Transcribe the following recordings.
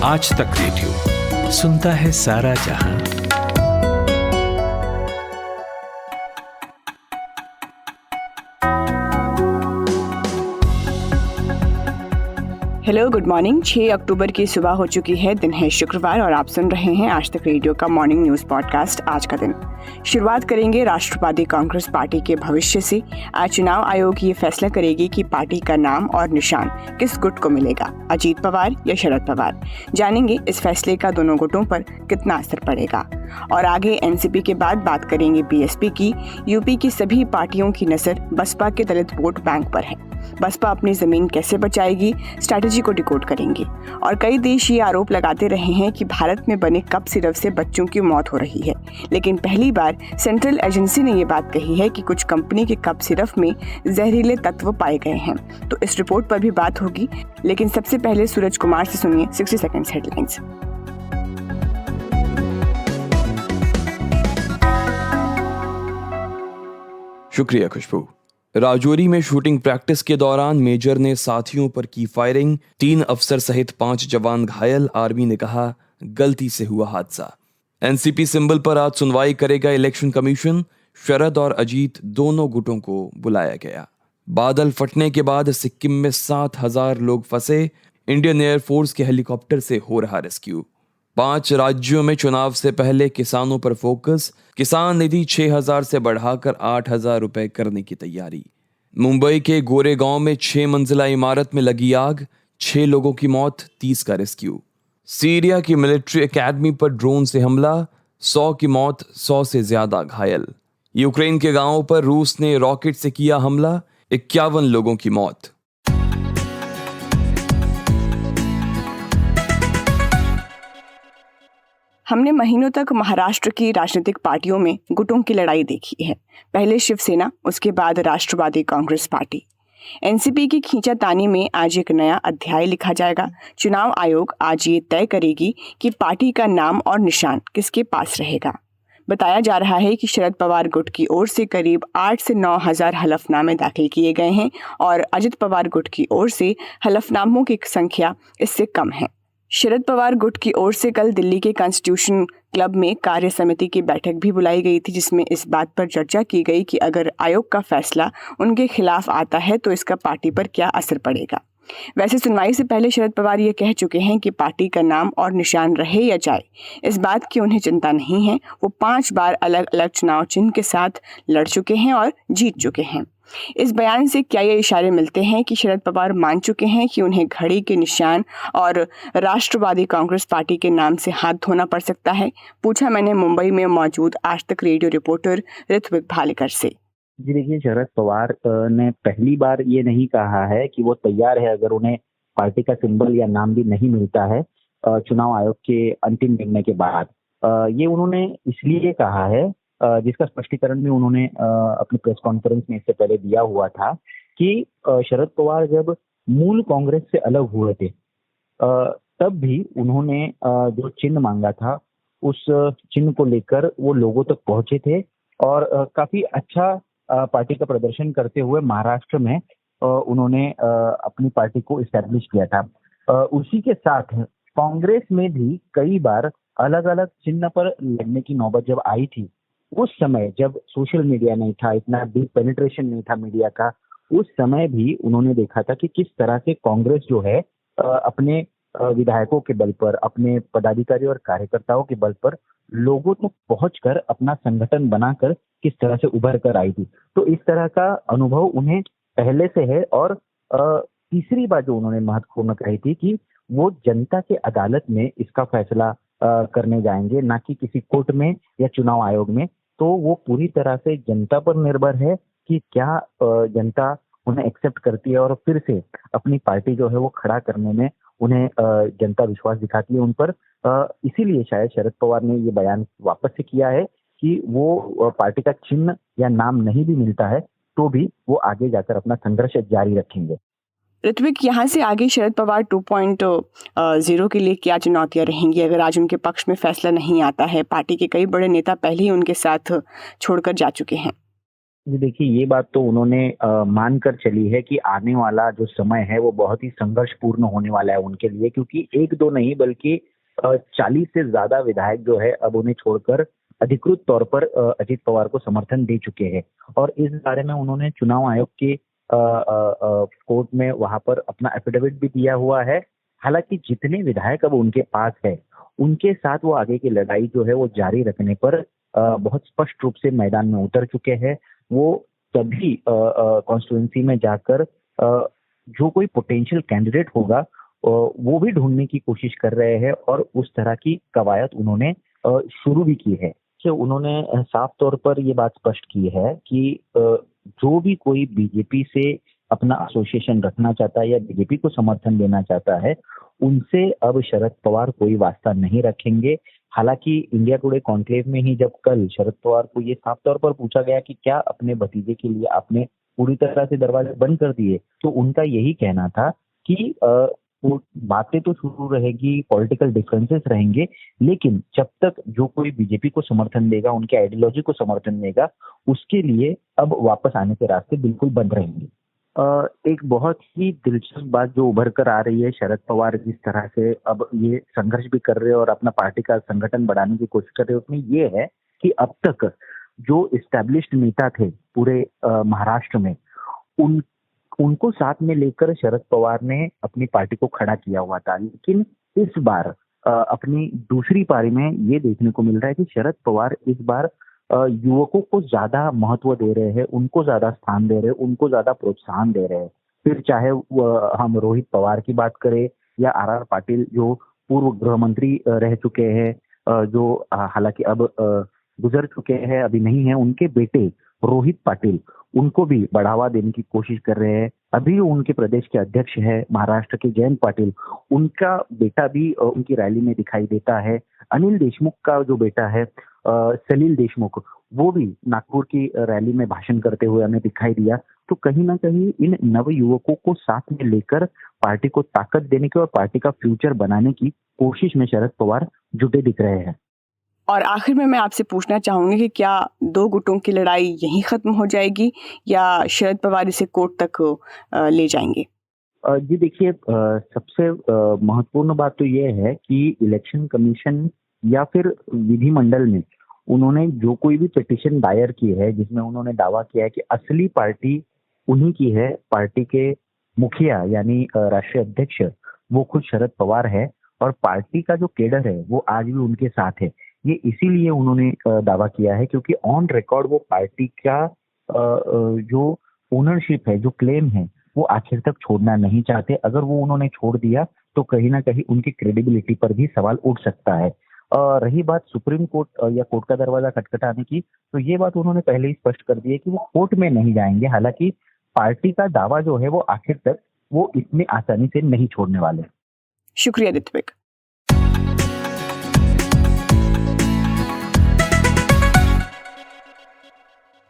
आज तक रेडियो सुनता है सारा जहां। Hello, good morning. 6 अक्टूबर की सुबह हो चुकी है, दिन है शुक्रवार और आप सुन रहे हैं आज तक रेडियो का मॉर्निंग न्यूज़ पॉडकास्ट आज का दिन। शुरुआत करेंगे राष्ट्रवादी कांग्रेस पार्टी के भविष्य से। आज चुनाव आयोग ये फैसला करेगी कि पार्टी का नाम और निशान किस गुट को मिलेगा, अजीत पवार या शरद पवार। जानेंगे इस फैसले का दोनों गुटों पर कितना असर पड़ेगा। और आगे एनसीपी के बाद बात करेंगे बीएसपी की। यूपी की सभी पार्टियों की नजर बसपा के दलित वोट बैंक पर है। बसपा अपनी जमीन कैसे बचाएगी, स्ट्रैटेजी को डिकोड करेंगे। और कई देश ये आरोप लगाते रहे हैं कि भारत में बने कप सिरप से बच्चों की मौत हो रही है, लेकिन पहली बार सेंट्रल एजेंसी ने ये बात कही है कि कुछ कंपनी के कप सिरप में जहरीले तत्व पाए गए हैं। तो इस रिपोर्ट पर भी बात होगी, लेकिन सबसे पहले सूरज कुमार से सुनिए 60 सेकंड्स हेडलाइंस। शुक्रिया खुशबू। राजौरी में शूटिंग प्रैक्टिस के दौरान मेजर ने साथियों पर की फायरिंग, 3 अफसर सहित 5 जवान घायल। आर्मी ने कहा गलती से हुआ हादसा। एनसीपी सिंबल पर आज सुनवाई करेगा इलेक्शन कमीशन। शरद और अजीत दोनों गुटों को बुलाया गया। बादल फटने के बाद सिक्किम में 7,000 लोग फंसे। इंडियन एयरफोर्स के हेलीकॉप्टर से हो रहा रेस्क्यू। 5 राज्यों में चुनाव से पहले किसानों पर फोकस। किसान निधि 6,000 से बढ़ाकर 8,000 रुपए करने की तैयारी। मुंबई के गोरेगांव में 6 मंजिला इमारत में लगी आग, 6 लोगों की मौत, 30 का रेस्क्यू। सीरिया की मिलिट्री एकेडमी पर ड्रोन से हमला, 100 की मौत, 100 से ज्यादा घायल। यूक्रेन के गांवों पर रूस ने रॉकेट से किया हमला, 51 लोगों की मौत। हमने महीनों तक महाराष्ट्र की राजनीतिक पार्टियों में गुटों की लड़ाई देखी है। पहले शिवसेना, उसके बाद राष्ट्रवादी कांग्रेस पार्टी। एनसीपी की खींचातानी में आज एक नया अध्याय लिखा जाएगा। चुनाव आयोग आज ये तय करेगी कि पार्टी का नाम और निशान किसके पास रहेगा। बताया जा रहा है कि शरद पवार गुट की ओर से करीब 8 से 9 हजार हलफनामे दाखिल किए गए हैं और अजित पवार गुट की ओर से हलफनामों की संख्या इससे कम है। शरद पवार गुट की ओर से कल दिल्ली के कॉन्स्टिट्यूशन क्लब में कार्य समिति की बैठक भी बुलाई गई थी, जिसमें इस बात पर चर्चा की गई कि अगर आयोग का फैसला उनके खिलाफ आता है तो इसका पार्टी पर क्या असर पड़ेगा। वैसे सुनवाई से पहले शरद पवार ये कह चुके हैं कि पार्टी का नाम और निशान रहे या जाए, इस बात की उन्हें चिंता नहीं है। वो 5 बार अलग अलग चुनाव चिन्ह के साथ लड़ चुके हैं और जीत चुके हैं। इस बयान से क्या ये इशारे मिलते हैं कि शरद पवार मान चुके हैं कि उन्हें घड़ी के निशान और राष्ट्रवादी कांग्रेस पार्टी के नाम से हाथ धोना पड़ सकता है? पूछा मैंने मुंबई में मौजूद आज तक रेडियो रिपोर्टर ऋत्विक भालेकर से। जी देखिए, शरद पवार ने पहली बार ये नहीं कहा है कि वो तैयार है अगर उन्हें पार्टी का सिंबल या नाम भी नहीं मिलता है चुनाव आयोग के अंतिम निर्णय के बाद। ये उन्होंने इसलिए कहा है, जिसका स्पष्टीकरण भी उन्होंने अपनी प्रेस कॉन्फ्रेंस में इससे पहले दिया हुआ था कि शरद पवार जब मूल कांग्रेस से अलग हुए थे तब भी उन्होंने जो चिन्ह मांगा था उस चिन्ह को लेकर वो लोगों तक पहुंचे थे और काफी अच्छा पार्टी का प्रदर्शन करते हुए महाराष्ट्र में उन्होंने अपनी पार्टी को इस्टेब्लिश किया था। उसी के साथ कांग्रेस में भी कई बार अलग अलग चिन्ह पर लड़ने की नौबत जब आई थी, उस समय जब सोशल मीडिया नहीं था, इतना डीप पेनिट्रेशन नहीं था मीडिया का, उस समय भी उन्होंने देखा था कि किस तरह से कांग्रेस जो है अपने विधायकों के बल पर, अपने पदाधिकारी और कार्यकर्ताओं के बल पर लोगों तक पहुंचकर अपना संगठन बनाकर किस तरह से उभर कर आई थी। तो इस तरह का अनुभव उन्हें पहले से है। और तीसरी बात जो उन्होंने महत्वपूर्ण कही थी कि वो जनता के अदालत में इसका फैसला करने जाएंगे, ना कि किसी कोर्ट में या चुनाव आयोग में। तो वो पूरी तरह से जनता पर निर्भर है कि क्या जनता उन्हें एक्सेप्ट करती है और फिर से अपनी पार्टी जो है वो खड़ा करने में उन्हें जनता विश्वास दिखाती है उन पर। इसीलिए शायद शरद पवार ने ये बयान वापस से किया है कि वो पार्टी का चिन्ह या नाम नहीं भी मिलता है तो भी वो आगे जाकर अपना संघर्ष जारी रखेंगे। ऋत्विक, यहाँ से आगे शरद पवार 2.0 के लिए क्या चुनौतियां रहेंगी अगर आज उनके पक्ष में फैसला नहीं आता है? पार्टी के कई बड़े नेता पहले ही उनके साथ छोड़कर जा चुके हैं। जी देखिए, ये बात तो उन्होंने मानकर चली है कि आने वाला जो समय है वो बहुत ही संघर्षपूर्ण होने वाला है उनके लिए, क्योंकि 1-2 नहीं बल्कि 40 से ज़्यादा विधायक जो है अब उन्हें छोड़कर अधिकृत तौर पर अजित पवार को समर्थन दे चुके हैं। और इस बारे में उन्होंने चुनाव आयोग के कोर्ट में वहाँ पर अपना एफिडेविट भी दिया हुआ है। हालाँकि जितने विधायक अब उनके पास है, उनके साथ वो आगे की लड़ाई जो है वो जारी रखने पर बहुत स्पष्ट रूप से मैदान में उतर चुके हैं। वो तभी कॉन्स्टिट्यूएंसी में जाकर जो कोई पोटेंशियल कैंडिडेट होगा वो भी ढूंढने की कोशिश कर रहे हैं और उस तरह की कवायद उन्होंने शुरू भी की है। तो उन्होंने साफ तौर पर ये बात स्पष्ट की है कि जो भी कोई बीजेपी से अपना एसोसिएशन रखना चाहता है या बीजेपी को समर्थन देना चाहता है, उनसे अब शरद पवार कोई वास्ता नहीं रखेंगे। हालांकि इंडिया टुडे कॉन्क्लेव में ही जब कल शरद पवार को ये साफ तौर पर पूछा गया कि क्या अपने भतीजे के लिए आपने पूरी तरह से दरवाजे बंद कर दिए, तो उनका यही कहना था कि वो बातें तो शुरू रहेगी, पॉलिटिकल डिफरेंसेस रहेंगे, लेकिन जब तक जो कोई बीजेपी को समर्थन देगा, उनके आइडियोलॉजी को समर्थन देगा, उसके लिए अब वापस आने के रास्ते बिल्कुल बंद रहेंगे। एक बहुत ही दिलचस्प बात जो उभर कर आ रही है, शरद पवार जिस तरह से अब ये संघर्ष भी कर रहे हैं और अपना पार्टी का संगठन बढ़ाने की कोशिश कर रहे हैं, उसमें ये है कि अब तक जो एस्टैब्लिश्ड नेता थे पूरे महाराष्ट्र में, उनको साथ में लेकर शरद पवार ने अपनी पार्टी को खड़ा किया हुआ था। लेकिन इस बार अपनी दूसरी पारी में ये देखने को मिल रहा है कि शरद पवार इस बार युवकों को ज्यादा महत्व दे रहे हैं, उनको ज्यादा स्थान दे रहे हैं, उनको ज्यादा प्रोत्साहन दे रहे हैं। फिर चाहे हम रोहित पवार की बात करें या आर पाटिल जो पूर्व गृह मंत्री रह चुके हैं, जो हालांकि अब गुजर चुके हैं, अभी नहीं है, उनके बेटे रोहित पाटिल, उनको भी बढ़ावा देने की कोशिश कर रहे हैं। अभी उनके प्रदेश के अध्यक्ष है महाराष्ट्र के जयंत पाटिल, उनका बेटा भी उनकी रैली में दिखाई देता है। अनिल देशमुख का जो बेटा है सलील देशमुख, वो भी नागपुर की रैली में भाषण करते हुए हमें दिखाई दिया। तो कहीं ना कहीं इन नव युवकों को साथ में लेकर पार्टी को ताकत देने की और पार्टी का फ्यूचर बनाने की कोशिश में शरद पवार जुटे दिख रहे हैं। और आखिर में मैं आपसे पूछना चाहूंगी कि क्या दो गुटों की लड़ाई यहीं खत्म हो जाएगी या शरद पवार इसे कोर्ट तक ले जाएंगे? जी देखिए, सबसे महत्वपूर्ण बात तो ये है कि इलेक्शन कमीशन या फिर विधिमंडल में उन्होंने जो कोई भी पिटीशन दायर की है जिसमें उन्होंने दावा किया है कि असली पार्टी उन्हीं की है, पार्टी के मुखिया यानी राष्ट्रीय अध्यक्ष वो खुद शरद पवार है और पार्टी का जो केडर है वो आज भी उनके साथ है। ये इसीलिए उन्होंने दावा किया है क्योंकि ऑन रिकॉर्ड वो पार्टी का जो ओनरशिप है, जो क्लेम है, वो आखिर तक छोड़ना नहीं चाहते। अगर वो उन्होंने छोड़ दिया तो कहीं ना कहीं उनकी क्रेडिबिलिटी पर भी सवाल उठ सकता है। रही बात सुप्रीम कोर्ट या कोर्ट का दरवाजा खटखटाने की, तो ये बात उन्होंने पहले ही स्पष्ट कर दी है कि वो कोर्ट में नहीं जाएंगे। हालांकि पार्टी का दावा जो है वो आखिर तक वो इतनी आसानी से नहीं छोड़ने वाले। शुक्रिया ऋत्विक।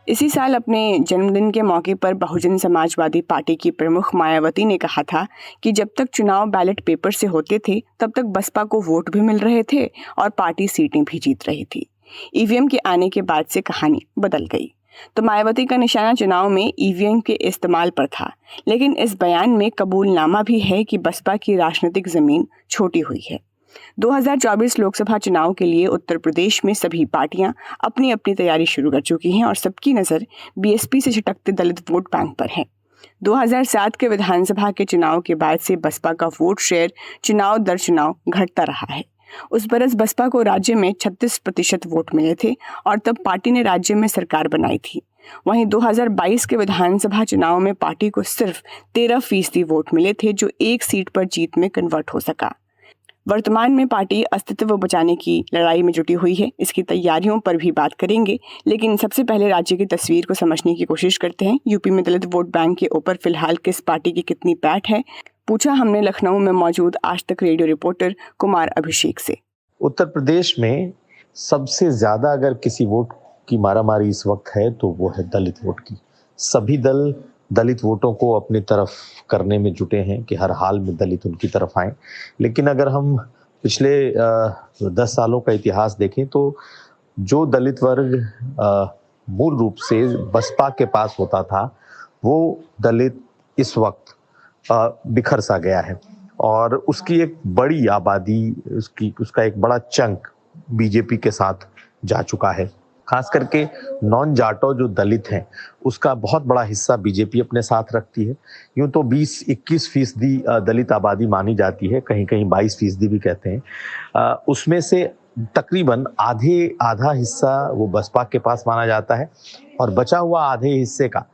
इसी साल अपने जन्मदिन के मौके पर बहुजन समाजवादी पार्टी की प्रमुख मायावती ने कहा था कि जब तक चुनाव बैलेट पेपर से होते थे तब तक बसपा को वोट भी मिल रहे थे और पार्टी सीटें भी जीत रही थी। ईवीएम के आने के बाद से कहानी बदल गई। तो मायावती का निशाना चुनाव में ईवीएम के इस्तेमाल पर था, लेकिन इस बयान में कबूलनामा भी है कि बसपा की राजनीतिक जमीन छोटी हुई है। 2024 लोकसभा चुनाव के लिए उत्तर प्रदेश में सभी पार्टियां अपनी अपनी तैयारी शुरू कर चुकी हैं और सबकी नज़र बीएसपी से छिटकते दलित वोट बैंक पर है। 2007 के विधानसभा के चुनाव के बाद से बसपा का वोट शेयर चुनाव दर चुनाव घटता रहा है। उस बरस बसपा को राज्य में 36% वोट मिले थे और तब पार्टी ने राज्य में सरकार बनाई थी। वहीं 2022 के विधानसभा चुनाव में पार्टी को सिर्फ 13% वोट मिले थे, जो एक सीट पर जीत में कन्वर्ट हो सका। वर्तमान में पार्टी अस्तित्व बचाने की लड़ाई में जुटी हुई है। इसकी तैयारियों पर भी बात करेंगे, लेकिन सबसे पहले राज्य की तस्वीर को समझने की कोशिश करते हैं। यूपी में दलित वोट बैंक के ऊपर फिलहाल किस पार्टी की कितनी पैठ है, पूछा हमने लखनऊ में मौजूद आज तक रेडियो रिपोर्टर कुमार अभिषेक से। उत्तर प्रदेश में सबसे ज्यादा अगर किसी वोट की मारामारी इस वक्त है तो वो है दलित वोट की। सभी दल दलित वोटों को अपनी तरफ करने में जुटे हैं कि हर हाल में दलित उनकी तरफ आए। लेकिन अगर हम पिछले 10 सालों का इतिहास देखें तो जो दलित वर्ग मूल रूप से बसपा के पास होता था, वो दलित इस वक्त बिखर सा गया है और उसकी एक बड़ी आबादी, उसका एक बड़ा चंक बीजेपी के साथ जा चुका है। खास करके नॉन जाटो जो दलित हैं, उसका बहुत बड़ा हिस्सा बीजेपी अपने साथ रखती है। यूं तो 20-21% दलित आबादी मानी जाती है, कहीं कहीं 22% भी कहते हैं। उसमें से तकरीबन आधा हिस्सा वो बसपा के पास माना जाता है और बचा हुआ आधे हिस्से का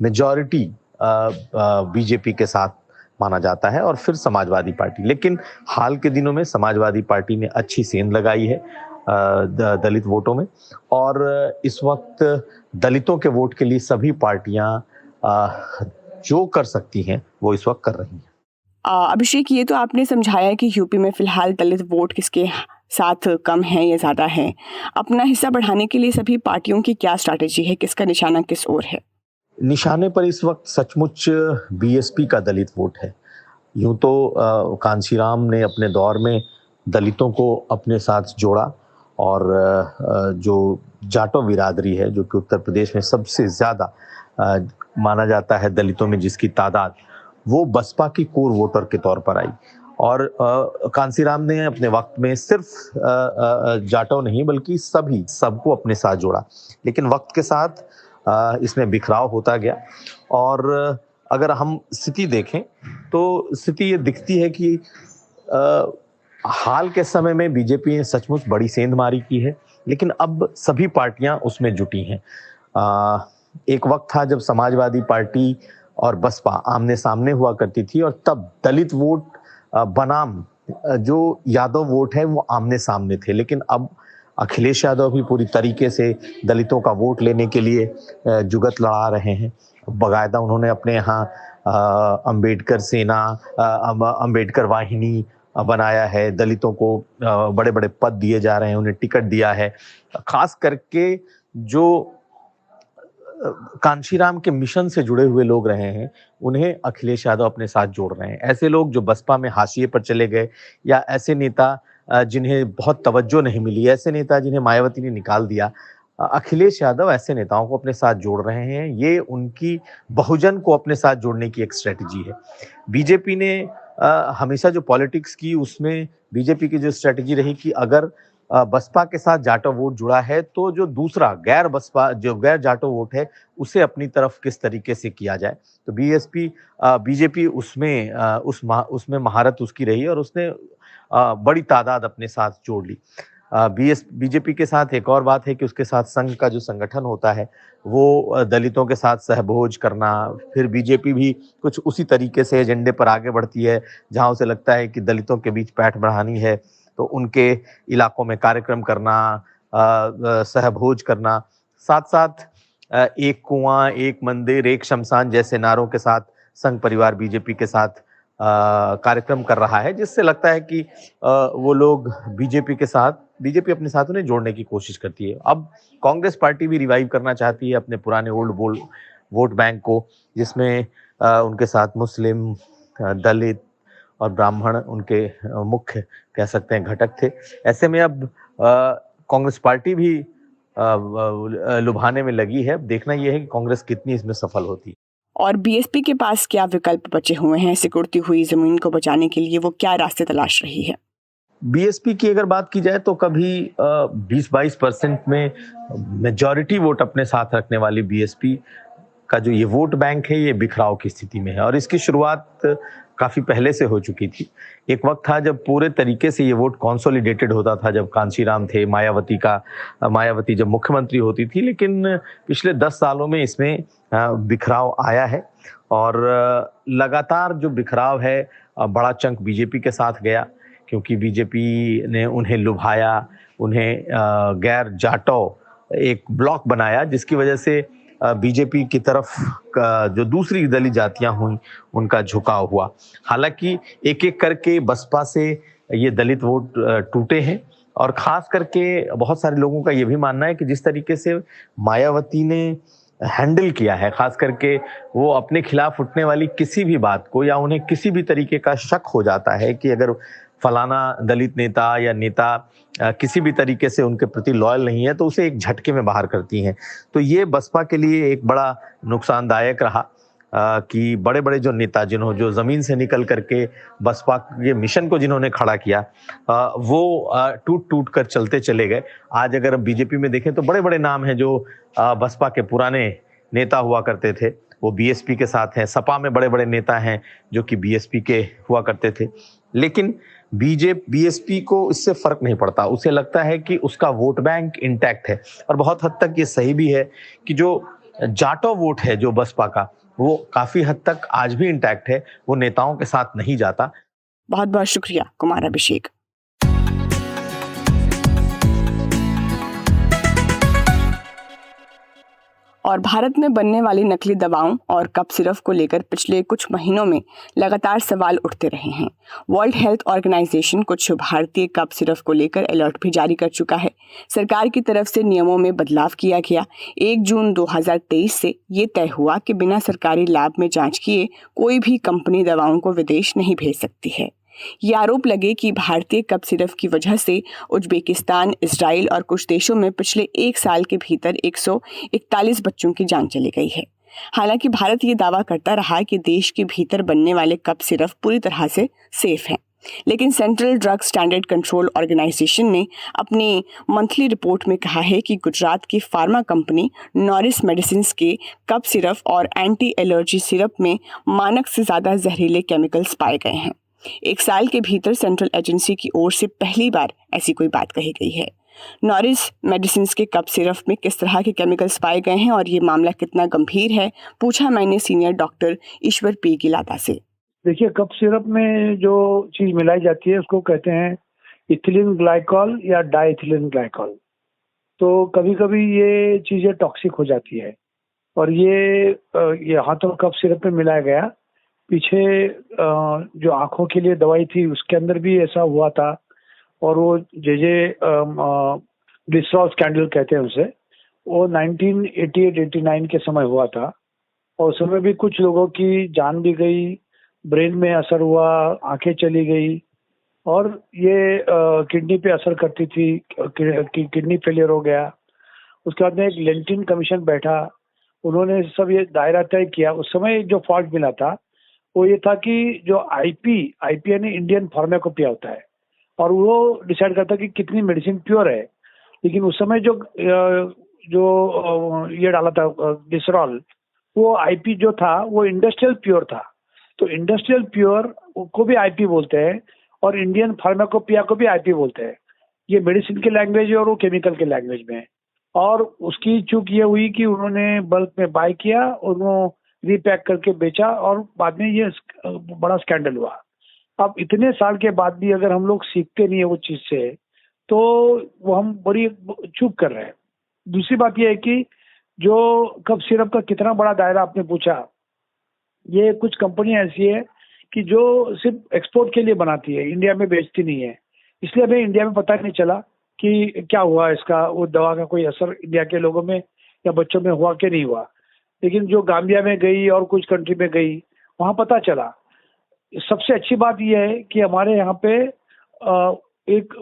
मेजॉरिटी बीजेपी के साथ माना जाता है और फिर समाजवादी पार्टी। लेकिन हाल के दिनों में समाजवादी पार्टी ने अच्छी सेंध लगाई है दलित वोटों में और इस वक्त दलितों के वोट के लिए सभी पार्टियां जो कर सकती हैं वो इस वक्त कर रही हैं। अभिषेक, ये तो आपने समझाया कि यूपी में फिलहाल दलित वोट किसके साथ कम है या ज़्यादा है। अपना हिस्सा बढ़ाने के लिए सभी पार्टियों की क्या स्ट्रैटेजी है, किसका निशाना किस ओर है? निशाने पर इस वक्त सचमुच बीएसपी का दलित वोट है। यूं तो कांशीराम ने अपने दौर में दलितों को अपने साथ जोड़ा और जो जाटो बिरादरी है, जो कि उत्तर प्रदेश में सबसे ज़्यादा माना जाता है दलितों में जिसकी तादाद, वो बसपा की कोर वोटर के तौर पर आई और कांशीराम ने अपने वक्त में सिर्फ जाटो नहीं बल्कि सबको अपने साथ जोड़ा। लेकिन वक्त के साथ इसमें बिखराव होता गया और अगर हम स्थिति देखें तो स्थिति ये दिखती है कि हाल के समय में बीजेपी ने सचमुच बड़ी सेंध मारी की है, लेकिन अब सभी पार्टियां उसमें जुटी हैं। एक वक्त था जब समाजवादी पार्टी और बसपा आमने सामने हुआ करती थी और तब दलित वोट बनाम जो यादव वोट है वो आमने सामने थे। लेकिन अब अखिलेश यादव भी पूरी तरीके से दलितों का वोट लेने के लिए जुगत लड़ा रहे हैं। बाकायदा उन्होंने अपने यहाँ अंबेडकर सेना, अंबेडकर वाहिनी बनाया है, दलितों को बड़े बड़े पद दिए जा रहे हैं, उन्हें टिकट दिया है। खास करके जो कांशीराम के मिशन से जुड़े हुए लोग रहे हैं उन्हें अखिलेश यादव अपने साथ जोड़ रहे हैं। ऐसे लोग जो बसपा में हाशिए पर चले गए या ऐसे नेता जिन्हें बहुत तवज्जो नहीं मिली, ऐसे नेता जिन्हें मायावती ने निकाल दिया, अखिलेश यादव ऐसे नेताओं को अपने साथ जोड़ रहे हैं। ये उनकी बहुजन को अपने साथ जोड़ने की एक स्ट्रेटजी है। बीजेपी ने हमेशा जो पॉलिटिक्स की उसमें बीजेपी की जो स्ट्रेटजी रही कि अगर बसपा के साथ जाटो वोट जुड़ा है तो जो दूसरा गैर जाटो वोट है उसे अपनी तरफ किस तरीके से किया जाए। तो बीजेपी उसमें महारत उसकी रही और उसने बड़ी तादाद अपने साथ जोड़ ली। बीजेपी के साथ एक और बात है कि उसके साथ संघ का जो संगठन होता है वो दलितों के साथ सहभोज करना, फिर बीजेपी भी कुछ उसी तरीके से एजेंडे पर आगे बढ़ती है जहां उसे लगता है कि दलितों के बीच पैठ बढ़ानी है तो उनके इलाकों में कार्यक्रम करना, सहभोज करना, साथ साथ एक कुआं, एक मंदिर, एक शमशान जैसे नारों के साथ संघ परिवार बीजेपी के साथ कार्यक्रम कर रहा है, जिससे लगता है कि वो लोग बीजेपी अपने साथ उन्हें जोड़ने की कोशिश करती है। अब कांग्रेस पार्टी भी रिवाइव करना चाहती है अपने पुराने ओल्ड वोट बैंक को, जिसमें उनके साथ मुस्लिम, दलित और ब्राह्मण उनके मुख्य कह सकते हैं घटक थे। ऐसे में अब कांग्रेस पार्टी भी लुभाने में लगी है। देखना यह है कि कांग्रेस कितनी इसमें सफल होती है। और बीएसपी के पास क्या विकल्प बचे हुए हैं? सिकुड़ती हुई जमीन को बचाने के लिए वो क्या रास्ते तलाश रही है? बीएसपी की अगर बात की जाए तो कभी 20-22% में मेजॉरिटी वोट अपने साथ रखने वाली बीएसपी का जो ये वोट बैंक है ये बिखराव की स्थिति में है और इसकी शुरुआत काफी पहले से हो चुकी थी। एक वक्त था जब पूरे तरीके से ये वोट कंसोलिडेटेड होता था, जब कांशीराम थे, मायावती जब मुख्यमंत्री होती थी, लेकिन पिछले 10 सालों में इसमें बिखराव आया है और लगातार जो बिखराव है बड़ा चंक बीजेपी के साथ गया, क्योंकि बीजेपी ने उन्हें लुभाया, उन्हें गैर जाटो एक ब्लॉक बनाया, जिसकी वजह से बीजेपी की तरफ जो दूसरी दलित जातियां हुई उनका झुकाव हुआ। हालांकि एक एक करके बसपा से ये दलित वोट टूटे हैं और खास करके बहुत सारे लोगों का ये भी मानना है कि जिस तरीके से मायावती ने हैंडल किया है, खास करके वो अपने खिलाफ उठने वाली किसी भी बात को या उन्हें किसी भी तरीके का शक हो जाता है कि अगर फलाना दलित नेता या नेता किसी भी तरीके से उनके प्रति लॉयल नहीं है, तो उसे एक झटके में बाहर करती हैं। तो ये बसपा के लिए एक बड़ा नुकसानदायक रहा कि बड़े बड़े जो नेता जो जमीन से निकल करके बसपा के मिशन को जिन्होंने खड़ा किया, वो टूट टूट कर चलते चले गए। आज अगर बीजेपी में देखें तो बड़े बड़े नाम हैं जो बसपा के पुराने नेता हुआ करते थे, वो बीएसपी के साथ हैं। सपा में बड़े बड़े नेता हैं जो कि बीएसपी के हुआ करते थे, लेकिन बीएसपी को इससे फर्क नहीं पड़ता। उसे लगता है कि उसका वोट बैंक इंटैक्ट है, और बहुत हद तक ये सही भी है कि जो जाटो वोट है जो बसपा का, वो काफी हद तक आज भी इंटैक्ट है, वो नेताओं के साथ नहीं जाता। बहुत बहुत शुक्रिया कुमार अभिषेक। और भारत में बनने वाली नकली दवाओं और कफ सिरप को लेकर पिछले कुछ महीनों में लगातार सवाल उठते रहे हैं। वर्ल्ड हेल्थ ऑर्गेनाइजेशन कुछ भारतीय कफ सिरप को लेकर अलर्ट भी जारी कर चुका है। सरकार की तरफ से नियमों में बदलाव किया गया। 1 जून 2023 से ये तय हुआ कि बिना सरकारी लैब में जांच किए कोई भी कंपनी दवाओं को विदेश नहीं भेज सकती है। ये आरोप लगे कि भारतीय कफ सिरप की वजह से उज्बेकिस्तान, इजराइल और कुछ देशों में पिछले 1 साल के भीतर 141 बच्चों की जान चली गई है। हालांकि भारत ये दावा करता रहा कि देश के भीतर बनने वाले कफ सिरप पूरी तरह से सेफ हैं, लेकिन central drug standard control organisation ने अपनी मंथली रिपोर्ट में कहा है कि गुजरात की फार्मा कंपनी नॉरिस मेडिसिन्स के कफ सिरप और एंटी एलर्जी सिरप में मानक से ज़्यादा जहरीले केमिकल्स पाए गए हैं। 1 साल के भीतर सेंट्रल एजेंसी की ओर से पहली बार ऐसी कोई बात कही गई है। नॉरिस मेडिसिन्स के कफ सिरप में किस तरह के केमिकल्स पाए गए हैं और ये मामला कितना गंभीर है, पूछा मैंने सीनियर डॉक्टर ईश्वर पी गिलाता से। देखिए, कफ सिरप में जो चीज मिलाई जाती है उसको कहते हैं इथिलीन ग्लाइकॉल या डाइथिलीन ग्लाइकॉल। तो कभी कभी ये चीजें टॉक्सिक हो जाती है, और ये हाथों कफ सिरप में मिलाया गया। पीछे जो आंखों के लिए दवाई थी उसके अंदर भी ऐसा हुआ था, और वो डिस्ट्रॉल स्कैंडल कहते हैं उसे, वो 1988-89 के समय हुआ था। और उस समय भी कुछ लोगों की जान भी गई, ब्रेन में असर हुआ, आंखें चली गई, और ये किडनी पे असर करती थी, किडनी फेलियर हो गया। उसके बाद में एक लेंटिन कमीशन बैठा, उन्होंने सब ये दायरा तय किया। उस समय जो फॉल्ट मिला था वो ये था कि जो आईपी यानी इंडियन फार्माकोपिया होता है, और वो डिसाइड करता है कि कितनी मेडिसिन प्योर है। लेकिन उस समय जो ये डाला था डिसरॉल, वो आईपी जो था वो इंडस्ट्रियल प्योर था। तो इंडस्ट्रियल प्योर को भी आईपी बोलते हैं, और इंडियन फार्माकोपिया को भी आईपी बोलते हैं। ये मेडिसिन के लैंग्वेज है और वो केमिकल के लैंग्वेज में है। और उसकी चूक ये हुई कि उन्होंने बल्क में बाय किया और वो रीपैक करके बेचा, और बाद में ये बड़ा स्कैंडल हुआ। अब इतने साल के बाद भी अगर हम लोग सीखते नहीं है वो चीज से, तो वो हम बड़ी चूक कर रहे हैं। दूसरी बात ये है कि जो कफ सिरप का कितना बड़ा दायरा आपने पूछा, ये कुछ कंपनियां ऐसी है कि जो सिर्फ एक्सपोर्ट के लिए बनाती है, इंडिया में बेचती नहीं है। इसलिए हमें इंडिया में पता नहीं चला कि क्या हुआ इसका, वो दवा का कोई असर इंडिया के लोगों में या बच्चों में हुआ कि नहीं हुआ। लेकिन जो गाम्बिया में गई और कुछ कंट्री में गई, वहां पता चला। सबसे अच्छी बात यह है कि हमारे यहाँ पे एक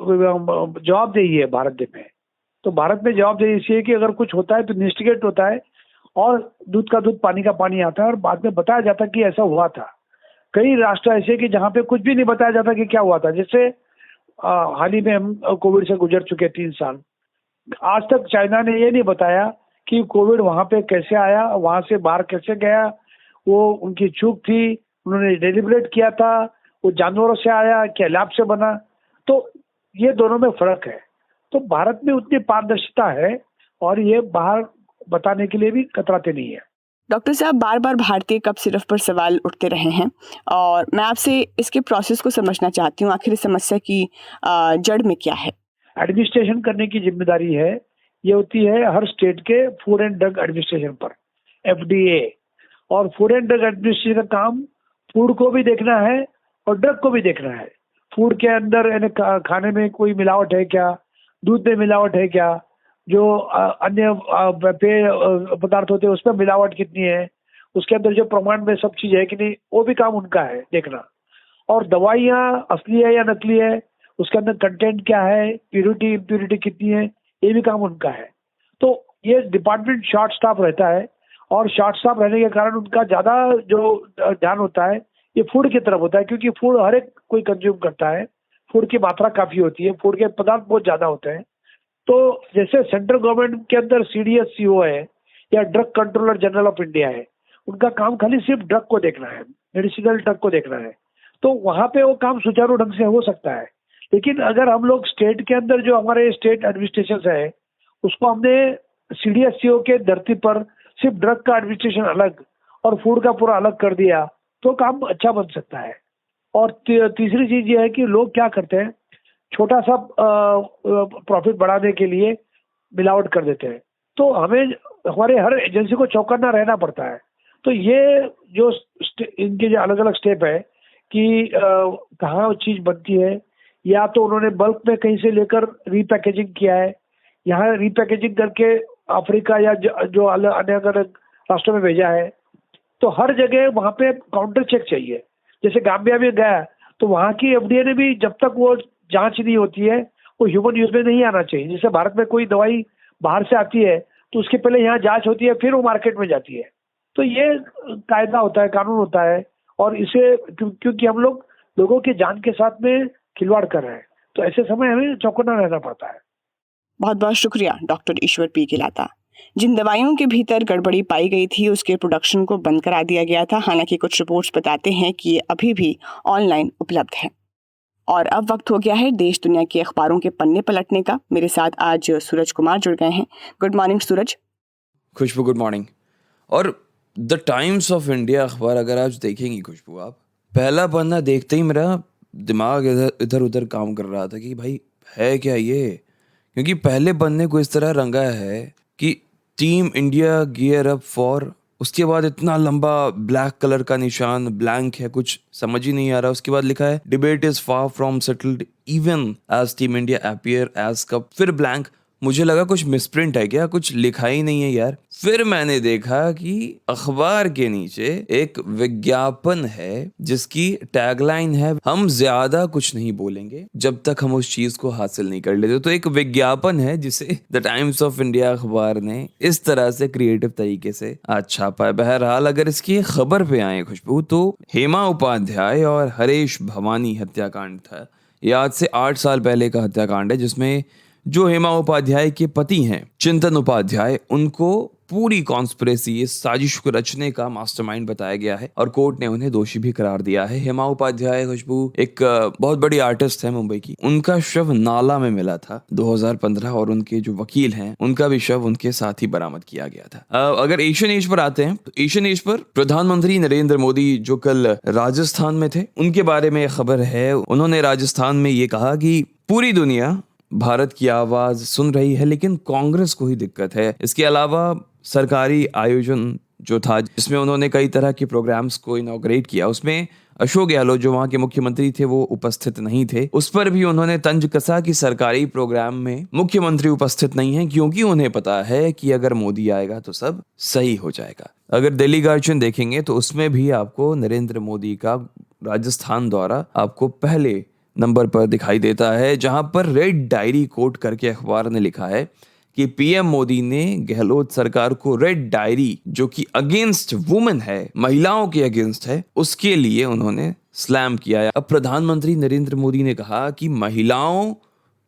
जवाबदेही है भारत में। तो भारत में जवाबदेही इसी है कि अगर कुछ होता है तो इन्वेस्टिगेट होता है, और दूध का दूध पानी का पानी आता है, और बाद में बताया जाता है कि ऐसा हुआ था। कई राष्ट्र ऐसे हैं कि जहाँ पे कुछ भी नहीं बताया जाता कि क्या हुआ था। जैसे हाल ही में हम कोविड से गुजर चुके 3 साल, आज तक चाइना ने ये नहीं बताया कि कोविड वहां पे कैसे आया, वहां से बाहर कैसे गया। वो उनकी चूक थी, उन्होंने डेलिब्रेट किया था, वो जानवरों से आया क्या लैब से बना। तो ये दोनों में फर्क है। तो भारत में उतनी पारदर्शिता है, और ये बाहर बताने के लिए भी कतराते नहीं है। डॉक्टर साहब, बार बार भारतीय कफ सिरप पर सवाल उठते रहे हैं, और मैं आपसे इसके प्रोसेस को समझना चाहती हूँ। आखिर इस समस्या की जड़ में क्या है? एडमिनिस्ट्रेशन करने की जिम्मेदारी है, ये होती है हर स्टेट के फूड एंड ड्रग एडमिनिस्ट्रेशन पर, FDA। और फूड एंड ड्रग एडमिनिस्ट्रेशन का काम फूड को भी देखना है और ड्रग को भी देखना है। फूड के अंदर यानी खाने में कोई मिलावट है क्या, दूध में मिलावट है क्या, जो अन्य पेय पदार्थ होते हैं उसमें मिलावट कितनी है, उसके अंदर जो प्रमाण में सब चीज है कि नहीं, वो भी काम उनका है देखना। और दवाइयाँ असली है या नकली है, उसके अंदर कंटेंट क्या है, प्यूरिटी इम्प्यूरिटी कितनी है, ये भी काम उनका है। तो ये डिपार्टमेंट शॉर्ट स्टाफ रहता है और शॉर्ट स्टाफ रहने के कारण उनका ज़्यादा जो ध्यान होता है ये फूड की तरफ होता है, क्योंकि फूड हर एक कोई कंज्यूम करता है, फूड की मात्रा काफ़ी होती है, फूड के पदार्थ बहुत ज़्यादा होते हैं। तो जैसे सेंट्रल गवर्नमेंट के अंदर CDSCO है या drug controller general of India है, उनका काम खाली सिर्फ ड्रग को देखना है, मेडिसिनल ड्रग को देखना है, तो वहाँ पे वो काम सुचारू ढंग से हो सकता है। लेकिन अगर हम लोग स्टेट के अंदर जो हमारे स्टेट एडमिनिस्ट्रेशन है उसको हमने CDSCO के धरती पर सिर्फ ड्रग का एडमिनिस्ट्रेशन अलग और फूड का पूरा अलग कर दिया तो काम अच्छा बन सकता है। और तीसरी चीज ये है कि लोग क्या करते हैं, छोटा सा प्रॉफिट बढ़ाने के लिए मिलावट कर देते हैं, तो हमें हमारे हर एजेंसी को चौकन्ना रहना पड़ता है। तो ये जो इनके जो अलग अलग स्टेप है कि कहाँ चीज बनती है, या तो उन्होंने बल्क में कहीं से लेकर रीपैकेजिंग किया है, यहाँ रीपैकेजिंग करके अफ्रीका या जो अन्य अलग राष्ट्रों में भेजा है, तो हर जगह वहाँ पे काउंटर चेक चाहिए। जैसे गाम्बिया में गया तो वहाँ की FDA ने भी जब तक वो जांच नहीं होती है वो ह्यूमन यूज में नहीं आना चाहिए। जैसे भारत में कोई दवाई बाहर से आती है तो उसके पहले यहाँ जांच होती है, फिर वो मार्केट में जाती है। तो ये कायदा होता है, कानून होता है, और इसे क्योंकि हम लोग लोगों की जान के साथ में खिलवाड़ कर रहे हैं, तो ऐसे समय हमें चौकन्ना रहना पड़ता है। बहुत बहुत शुक्रिया डॉक्टर ईश्वर पी गिलाता। जिन दवाइयों के भीतर गड़बड़ी पाई गई थी उसके प्रोडक्शन को बंद करा दिया गया था। हालांकि कुछ रिपोर्ट्स बताते हैं कि ये अभी भी ऑनलाइन उपलब्ध है। और अब वक्त हो गया है देश दुनिया के अखबारों के पन्ने पलटने का। मेरे साथ आज सूरज कुमार जुड़ गए हैं। गुड मॉर्निंग सूरज। खुशबू गुड मॉर्निंग। और द टाइम्स ऑफ इंडिया अखबार अगर आज देखेंगी खुशबू, आप पहला पन्ना देखते ही मेरा दिमाग इधर उधर काम कर रहा था कि भाई है क्या ये, क्योंकि पहले पन्ने को इस तरह रंगा है कि team India gear up for, उसके बाद इतना लंबा ब्लैक कलर का निशान ब्लैंक है, कुछ समझ ही नहीं आ रहा। उसके बाद लिखा है debate is far from settled even as team India appear as cup, फिर ब्लैंक। मुझे लगा कुछ मिसप्रिंट है क्या, कुछ लिखा ही नहीं है यार। फिर मैंने देखा कि अखबार के नीचे एक विज्ञापन है जिसकी टैगलाइन है हम ज्यादा कुछ नहीं बोलेंगे जब तक हम उस चीज को हासिल नहीं कर लेते। तो एक विज्ञापन है जिसे द टाइम्स ऑफ इंडिया अखबार ने इस तरह से क्रिएटिव तरीके से आज छापा है। बहरहाल अगर इसकी खबर पे आए खुशबू, तो हेमा उपाध्याय और हरीश भवानी हत्याकांड था। ये आज से 8 साल पहले का हत्याकांड है जिसमें जो हेमा उपाध्याय के पति हैं चिंतन उपाध्याय, उनको पूरी कॉन्स्पिरेसी, इस साजिश को रचने का मास्टरमाइंड बताया गया है और कोर्ट ने उन्हें दोषी भी करार दिया है। हेमा उपाध्याय खुशबू एक बहुत बड़ी आर्टिस्ट है मुंबई की। उनका शव नाला में मिला था 2015 और उनके जो वकील हैं उनका भी शव उनके साथ ही बरामद किया गया था। अगर एशियन एज पर आते हैं तो एशियन एज पर प्रधानमंत्री नरेंद्र मोदी जो कल राजस्थान में थे उनके बारे में खबर है। उन्होंने राजस्थान में ये कहा कि पूरी दुनिया भारत की आवाज सुन रही है लेकिन कांग्रेस को ही दिक्कत है। इसके अलावा सरकारी आयोजन जो था जिसमें उन्होंने कई तरह के प्रोग्राम्स को इनॉग्रेट किया, उसमें अशोक गहलोत जो वहां के मुख्यमंत्री थे वो उपस्थित नहीं थे। उस पर भी उन्होंने तंज कसा कि सरकारी प्रोग्राम में मुख्यमंत्री उपस्थित नहीं है क्योंकि उन्हें पता है कि अगर मोदी आएगा तो सब सही हो जाएगा। अगर दिल्ली गार्जियन देखेंगे तो उसमें भी आपको नरेंद्र मोदी का राजस्थान दौरा आपको पहले नंबर पर दिखाई देता है, जहां पर रेड डायरी कोट करके अखबार ने लिखा है कि पीएम मोदी ने गहलोत सरकार को रेड डायरी जो कि अगेंस्ट वुमेन है, महिलाओं के अगेंस्ट है, उसके लिए उन्होंने स्लैम किया है। अब प्रधानमंत्री नरेंद्र मोदी ने कहा कि महिलाओं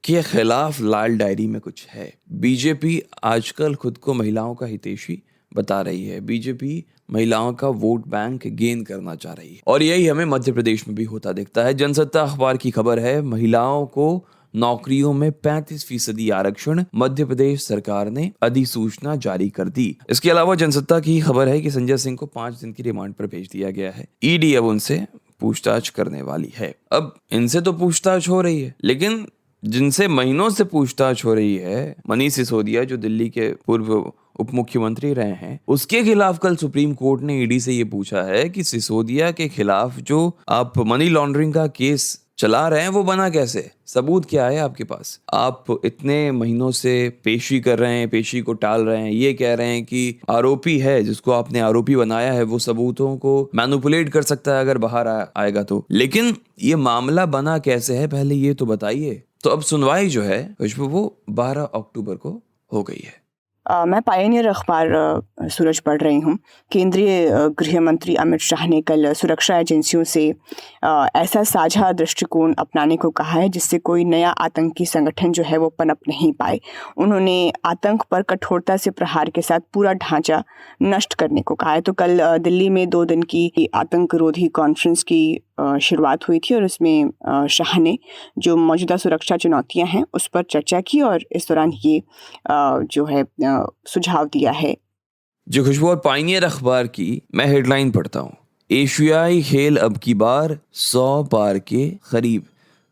के खिलाफ लाल डायरी में कुछ है। बीजेपी आजकल खुद को महिलाओं का हितैषी बता रही है। बीजेपी महिलाओं का वोट बैंक गेन करना चाह रही है और यही हमें मध्य प्रदेश में भी होता दिखता है। जनसत्ता अखबार की खबर है महिलाओं को नौकरियों में 35% आरक्षण, मध्य प्रदेश सरकार ने अधिसूचना जारी कर दी। इसके अलावा जनसत्ता की खबर है कि संजय सिंह को 5 दिन की रिमांड पर भेज दिया गया है। ईडी अब उनसे पूछताछ करने वाली है। अब इनसे तो पूछताछ हो रही है लेकिन जिनसे महीनों से पूछताछ हो रही है, मनीष सिसोदिया जो दिल्ली के पूर्व उप मुख्यमंत्री रहे हैं, उसके खिलाफ कल सुप्रीम कोर्ट ने ईडी से ये पूछा है कि सिसोदिया के खिलाफ जो आप मनी लॉन्ड्रिंग का केस चला रहे हैं वो बना कैसे, सबूत क्या है आपके पास? आप इतने महीनों से पेशी कर रहे हैं, पेशी को टाल रहे हैं, ये कह रहे हैं कि आरोपी है जिसको आपने आरोपी बनाया है वो सबूतों को मैनिपुलेट कर सकता है अगर बाहर आएगा तो, लेकिन ये मामला बना कैसे है पहले ये तो बताइए। तो अब सुनवाई जो है वो 12 अक्टूबर को हो गई है। मैं पायनियर अखबार सूरज पढ़ रही हूँ। केंद्रीय गृह मंत्री अमित शाह ने कल सुरक्षा एजेंसियों से ऐसा साझा दृष्टिकोण अपनाने को कहा है जिससे कोई नया आतंकी संगठन जो है वो पनप नहीं पाए। उन्होंने आतंक पर कठोरता से प्रहार के साथ पूरा ढांचा नष्ट करने को कहा है। तो कल दिल्ली में 2 दिन की आतंकरोधी कॉन्फ्रेंस की शुरुआत हुई थी और उसमें शाह ने जो मौजूदा सुरक्षा चुनौतियां हैं उस पर चर्चा की और इस दौरान ये जो है सुझाव दिया है। जो खुशबू और पायनियर अखबार की मैं हेडलाइन पढ़ता हूँ, एशियाई खेल अब की बार 100 पार के करीब।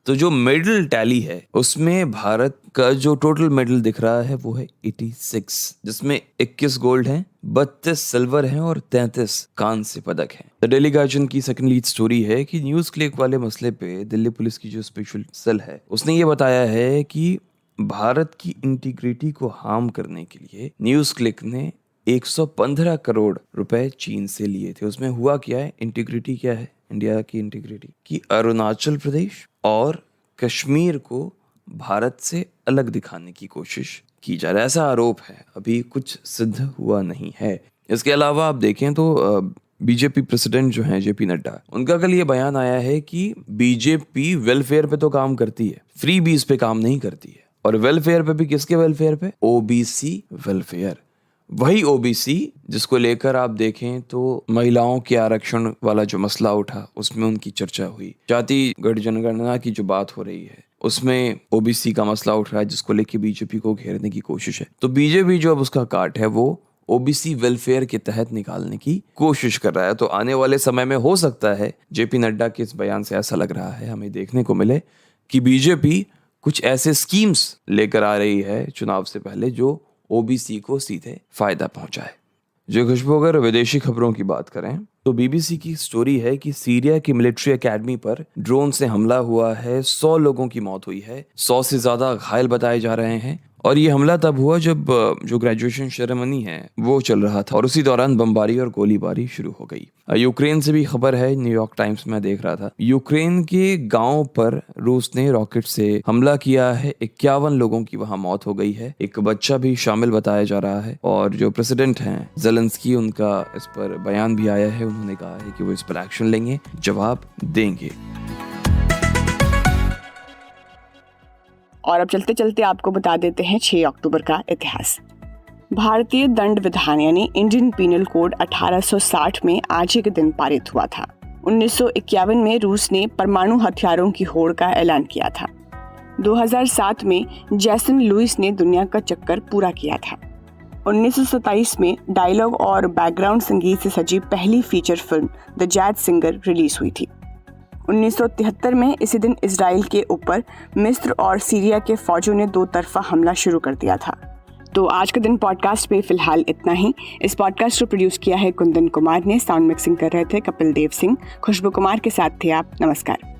तो जो मेडल टैली है उसमें भारत का जो टोटल मेडल दिख रहा है वो है 86, जिसमें 21 गोल्ड हैं, 32 सिल्वर हैं और 33 कांस्य पदक हैं। द डेली गार्जियन की सेकंड लीड स्टोरी है कि न्यूज क्लिक वाले मसले पे दिल्ली पुलिस की जो स्पेशल सेल है उसने ये बताया है कि भारत की इंटीग्रिटी को हार्म करने के लिए न्यूज क्लिक ने 115 करोड़ रुपए चीन से लिए थे। उसमें हुआ क्या है, इंटीग्रिटी क्या है इंडिया की इंटीग्रिटी, कि अरुणाचल प्रदेश और कश्मीर को भारत से अलग दिखाने की कोशिश की जा रही है, ऐसा आरोप है। अभी कुछ सिद्ध हुआ नहीं है। इसके अलावा आप देखें तो बीजेपी प्रेसिडेंट जो हैं जेपी नड्डा, उनका कल ये बयान आया है कि बीजेपी वेलफेयर पे तो काम करती है, फ्री बीज पे काम नहीं करती है। और वेलफेयर पे भी किसके वेलफेयर पे? OBC welfare. वही ओबीसी जिसको लेकर आप देखें तो महिलाओं के आरक्षण वाला जो मसला उठा उसमें उनकी चर्चा हुई, जाति जनगणना की जो बात हो रही है उसमें ओबीसी का मसला उठ रहा है जिसको लेके बीजेपी को घेरने की कोशिश है। तो बीजेपी जो अब उसका काट है वो ओबीसी वेलफेयर के तहत निकालने की कोशिश कर रहा है। तो आने वाले समय में हो सकता है जेपी नड्डा के इस बयान से ऐसा लग रहा है हमें देखने को मिले कि बीजेपी कुछ ऐसे स्कीम्स लेकर आ रही है चुनाव से पहले जो ओबीसी को सीधे फायदा पहुंचाए। जो खुशबू अगर विदेशी खबरों की बात करें तो बीबीसी की स्टोरी है कि सीरिया की मिलिट्री एकेडमी पर ड्रोन से हमला हुआ है, 100 लोगों की मौत हुई है, 100 से ज्यादा घायल बताए जा रहे हैं। और ये हमला तब हुआ जब जो ग्रेजुएशन सेरेमनी है वो चल रहा था और उसी दौरान बमबारी और गोलीबारी शुरू हो गई। यूक्रेन से भी खबर है, न्यूयॉर्क टाइम्स में देख रहा था, यूक्रेन के गांव पर रूस ने रॉकेट से हमला किया है, 51 लोगों की वहां मौत हो गई है, एक बच्चा भी शामिल बताया जा रहा है। और जो प्रेसिडेंट हैं ज़ेलेंस्की, उनका इस पर बयान भी आया है, उन्होंने कहा है कि वो इस पर एक्शन लेंगे, जवाब देंगे। और अब चलते चलते आपको बता देते हैं 6 अक्टूबर का इतिहास। भारतीय दंड विधान यानी इंडियन पीनल कोड 1860 में आज ही के दिन पारित हुआ था। 1951 में रूस ने परमाणु हथियारों की होड़ का ऐलान किया था। 2007 में जैसन लुइस ने दुनिया का चक्कर पूरा किया था। 1927 में डायलॉग और बैकग्राउंड संगीत से सजी पहली feature film the jazz singer release हुई थी। 1973 में इसी दिन इजराइल के ऊपर मिस्र और सीरिया के फौजों ने 2 तरफा हमला शुरू कर दिया था। तो आज के दिन पॉडकास्ट पे फिलहाल इतना ही। इस पॉडकास्ट को प्रोड्यूस किया है कुंदन कुमार ने, साउंड मिक्सिंग कर रहे थे कपिल देव सिंह, खुशबू कुमार के साथ थे आप। नमस्कार।